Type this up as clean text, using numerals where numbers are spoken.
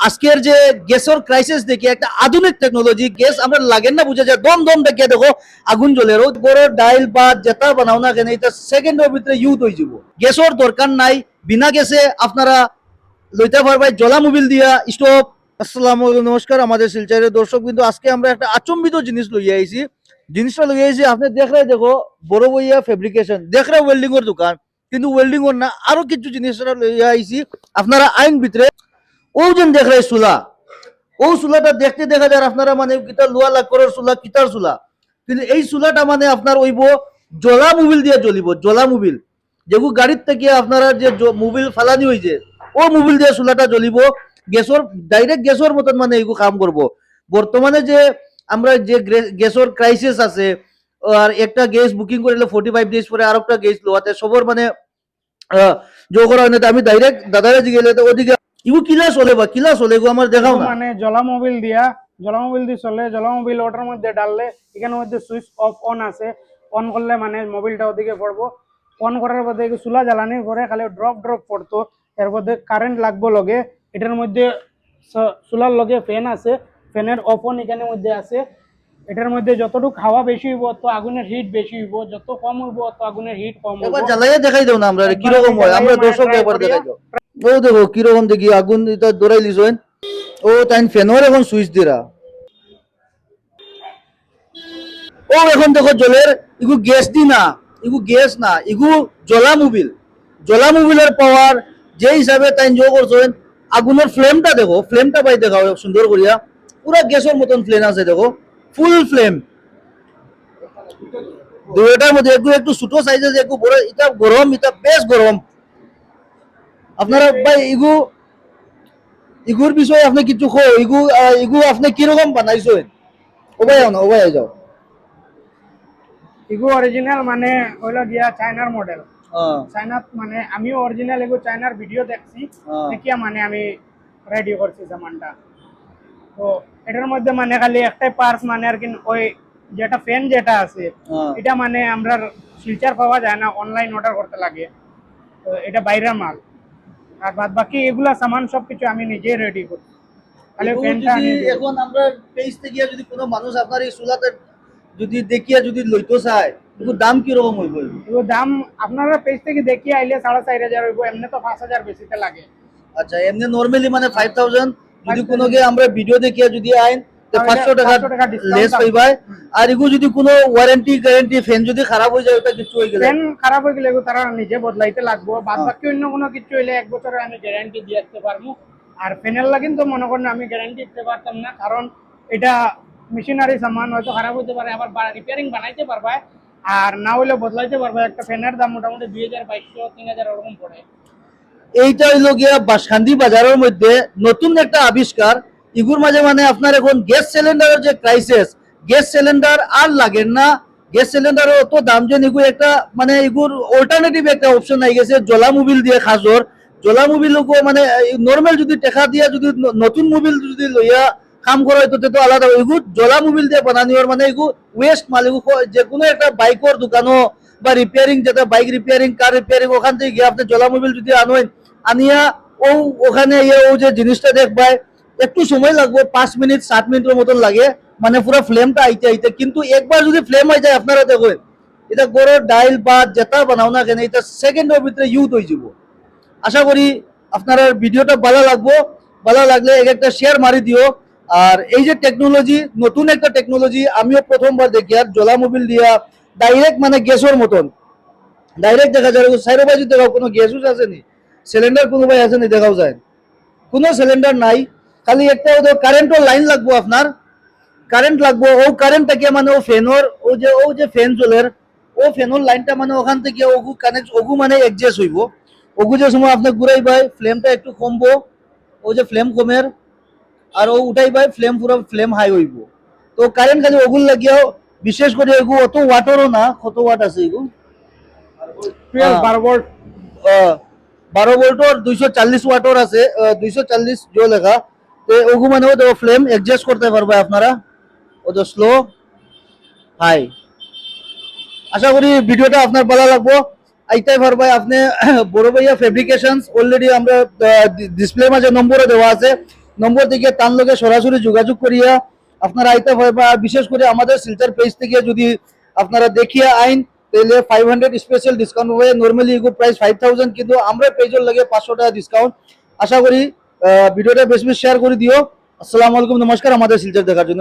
আজকের যে গ্যাসের ক্রাইসিস দেখি একটা আধুনিক টেকনোলজি গ্যাস আমরা লাগেন না বুঝে যায় দম দম দেখিয়ে দেখো আগুন জ্বলে বড় ডাইল বা যেটা বানাও না কেন এটা সেকেন্ডের ভিতরে ইউজ হয়ে যাব গ্যাসের দরকার নাই বিনা গ্যাসে আপনারা লইতে পারবেন জলা মোবিল দিয়া স্টোভ। আসসালামু আলাইকুম নমস্কার আমাদের শিলচরের দর্শক কিন্তু আজকে আমরা একটা আচম্বিত জিনিস লইয়া আইছি। জিনিসটা লইয়া আইছি আপনি দেখলে দেখো বড় বইয়া ফেব্রিকেশন দেখলে ওয়েল্ডিং এর দোকান কিন্তু ওয়েল্ডিং এর না আরো কিছু জিনিসটা লইয়া আইছি আপনারা আইন ভিতরে ও যেন দেখলে চুলা ও চুলাটা দেখতে দেখা যায় আপনারা মানে কিতা লোয়া লাকড়ের চুলা কিতার চুলা কিন্তু এই চুলাটা মানে আপনার ওইব জলা মোবিল দিয়ে জ্বলিব জলা মোবিল যেগুলো গাড়ির থেকে আপনারা যে মোবিল ফালানি হয়েছে ও মোবিল দিয়ে চুলাটা জ্বলিব গ্যাসের ডাইরেক্ট গ্যাসের মতন মানে এগুলো কাম করব। বর্তমানে যে আমরা যে গ্যাসের ক্রাইসিস আছে আর একটা গ্যাস বুকিং করলে 45 ডেজ পরে আর একটা গ্যাস লোয়াতে সবর মানে জো করা হয় না। আমি ডাইরেক্ট দাদারা জিগেলে তো ওদিকে ইগু কিলা চলে বা কিলা চলে এগু আমার দেখাও না। মানে জলামোবিল দিয়ে চলে। জলামোবিল ওটার মধ্যে ডাললে এখানের মধ্যে সুইচ অফ অন আছে, অন করলে মানে মোবিলটা ওদিকে পড়বো। অন করার পরে চুলা জ্বালানির পরে খালি ড্রপ পড়তো, এর মধ্যে কারেন্ট লাগবো লগে। এটার মধ্যে চুলার লগে ফ্যান আছে, ফ্যানের অফ অন এখানের মধ্যে আছে। এটার মধ্যে যতটুকু হাওয়া বেশি হইব তো আগুনের হিট বেশি হইব, যত কম হইব তো আগুনের হিট কম হইব। একবার জ্বালাইয়া দেখাই দাও না আমরা কি রকম হয় আমরা দর্শক একবার দেখাই দাও। ও দেখো কি রকম দেখি আগুন এটা দৌড়াই লিছেন ও তাই ফ্যানের এখন সুইচ দিরা ও এখন দেখো জলের ইগু গ্যাস দি না ইগু গ্যাস না ইগু জলা মোবিল জলা মোবিলের পাওয়ার যে হিসাবে তাই জো করছেন আগুনের ফ্লেমটা দেখো ফ্লেমটা পাই দেখাও সুন্দর করিয়া পুরা গ্যাসের মতন ফ্লেম আছে দেখো ফুল ফ্লেম দুইটার মধ্যে একটু একটু ছোট সাইজের একটু বড় এটা গরম এটা বেশ গরম। আপনারা ভাই ইগু ইগুর বিষয়ে আপনি কিছু কো ইগু ইগু আপনি কিরকম বানাইছেন ওবাই আও না ওবাই যাও। ইগো অরিজিনাল মানে হইলো গিয়া চায়নার মডেল। চায়নাত মানে আমিও অরিজিনাল এগো চায়নার ভিডিও দেখছি, দেখিয়া মানে আমি রেডি করছি সামানটা। তো এটার মধ্যে মানে খালি একটাই পার্টস মানে আর কি ওই যেটা ফ্যান যেটা আছে এটা মানে আমরা শিলচার পাওয়া যায় না, অনলাইন অর্ডার করতে লাগে। তো এটা বাইরের মাল, আর বাদ বাকি এগুলা সামান সবকিছু আমি নিজে রেডি করি। খালি ফ্যানটা এখন আমরা পেজ থেকে যদি কোনো মানুষ আপনার এই চুলাতে যদি দেখিয়া যদি লইতো চায় এগুলো দাম কি রকম হইব? এগুলো দাম আপনারা পেজ থেকে দেখিয়ে আইলে 4,500 হইব, এমনি তো 5,000 বেশিতে লাগে। আচ্ছা এমনি নরমালি মানে 5000 যদি কোনো গে আমরা ভিডিও দেখিয়া যদি আইন তো 500 টাকা লেস পাইবাই। আর এগু যদি কোনো ওয়ারেন্টি গ্যারান্টি ফ্যান যদি খারাপ হয়ে যায় ওটা কিছু হয়ে গেলে ফ্যান খারাপ হয়ে গেলে তারা নিজে বদলাইতে লাগবো। বাদ বাকি অন্য কোনো কিছু হইলে 1 বছরের আমি গ্যারান্টি দিয়ে দিতে পারবো। আর ফ্যানের লাগিন তো মনে করেন আমি গ্যারান্টি দিতে পারতাম না, কারণ এটা মেশিনারি সামান, হয়তো খারাপ হতে পারে, আবার রিপেয়ারিং বানাইতে পারবা আর না হইলে বদলাইতে পারবা। একটা ফ্যানের দাম মোটামুটি 2,200 3,000 এরকম পড়ে। এইটা হইলো গিয়া বাসখান্দি বাজারের মধ্যে নতুন একটা আবিষ্কার। ইগুর মাঝে মানে আপনার এখন গ্যাস সিলিন্ডারের যে ক্রাইসিস গ্যাস সিলিন্ডার আর লাগেন না, গ্যাস সিলিন্ডারের অত দাম যে ইগু একটা মানে ইগুর অল্টারনেটিভ একটা অপশন আই গেছে জলা মোবিল দিয়ে খাজর জলা মোবিল মানে নর্মাল যদি টেকা দিয়া যদি নতুন মোবিল যদি লইয়া কাম করা হইতো তো আলাদা। ইগু জলা মোবিল দিয়ে বানানিওর মানে ইগু ওয়েস্ট মাল ইগু যে কোনো একটা বাইকের দোকানও বা রিপেয়ারিং যেটা বাইক রিপেয়ারিং কার রিপেয়ারিং ওখান থেকে গিয়ে আপনি জলা মোবিল যদি আনেন আনিয়া ওখানে ও যে জিনিসটা দেখবাই একটু সময় লাগবে 5 মিনিট 7 মিনিটের মতন লাগে মানে পুরো ফ্লেমটা আইতে আইতে। কিন্তু একবার যদি ফ্লেম হয়ে যায় আপনারা দেখবেন এটা গড়ের ডাইল বা যেটা বানাও না কেন এটা সেকেন্ডের ভিতরে ইউজ হয়ে যাব। আশা করি আপনারা ভিডিওটা ভালো লাগবো, ভালো লাগলে একটা শেয়ার মারি দিও। আর এই যে টেকনোলজি নতুন একটা টেকনোলজি আমিও প্রথমবার দেখি আর জলা মোবিল দিয়া ডাইরেক্ট মানে গ্যাসের মতন ডাইরেক্ট দেখা যায় সাইড বাজু দেখাও কোনো গ্যাস আছে নি সিলিন্ডার কোনো ভাই আছে নি দেখাও যায় কোনো সিলিন্ডার নাই, খালি একটা ওদের কারেন্টের লাইন লাগবো আপনার কারেন্ট লাগবো ও কারেন্টটাকে মানে ও ফ্যানের ও যে ফ্যান চলের ও ফ্যানের লাইনটা মানে ওখান থেকে ওগু কানেক্ট ওগু মানে এডজাস্ট হইব। ওগু যে সময় আপনি ঘুরাই ভাই ফ্লেমটা একটু কমবো ও যে ফ্লেম কমের আর ও উঠাই ভাই ফ্লেম পুরো ফ্লেম হাই হইব। তো কারেন্ট খালি ওগুল লাগিয়াও বিশেষ করে এগু অত ওয়াটারও না কত ওয়াট আছে এগু 12 ভোল্ট 12 ভোল্টর 240 ওয়াটর আছে 240 জো লেখা। তো ওগু মানে ও ফ্লেম অ্যাডজাস্ট করতে পারবে আপনারা ও তো স্লো হাই। আশা করি ভিডিওটা আপনার ভালো লাগবো আইতাই পারবে আপনি বড় ভাইয়া ফেব্রিকেশনস অলরেডি আমরা ডিসপ্লে মাঝে নম্বরও দেওয়া আছে নম্বর থেকে তার লগে সরাসরি যোগাযোগ করিয়া আপনারা আইতে হয়, বা বিশেষ করে আমাদের শিলচর পেজ থেকে যদি আপনারা দেখিয়া আইন তাহলে 500 স্পেশাল ডিসকাউন্ট হবে। নর্মালি এগুলো প্রাইস 5000, কিন্তু আমরা পেজের লাগে 500 টাকা ডিসকাউন্ট। আশা করি ভিডিওটা বেশি বেশি শেয়ার করে দিও। আসসালামু আলাইকুম, নমস্কার আমাদের শিলচর দেখার জন্য।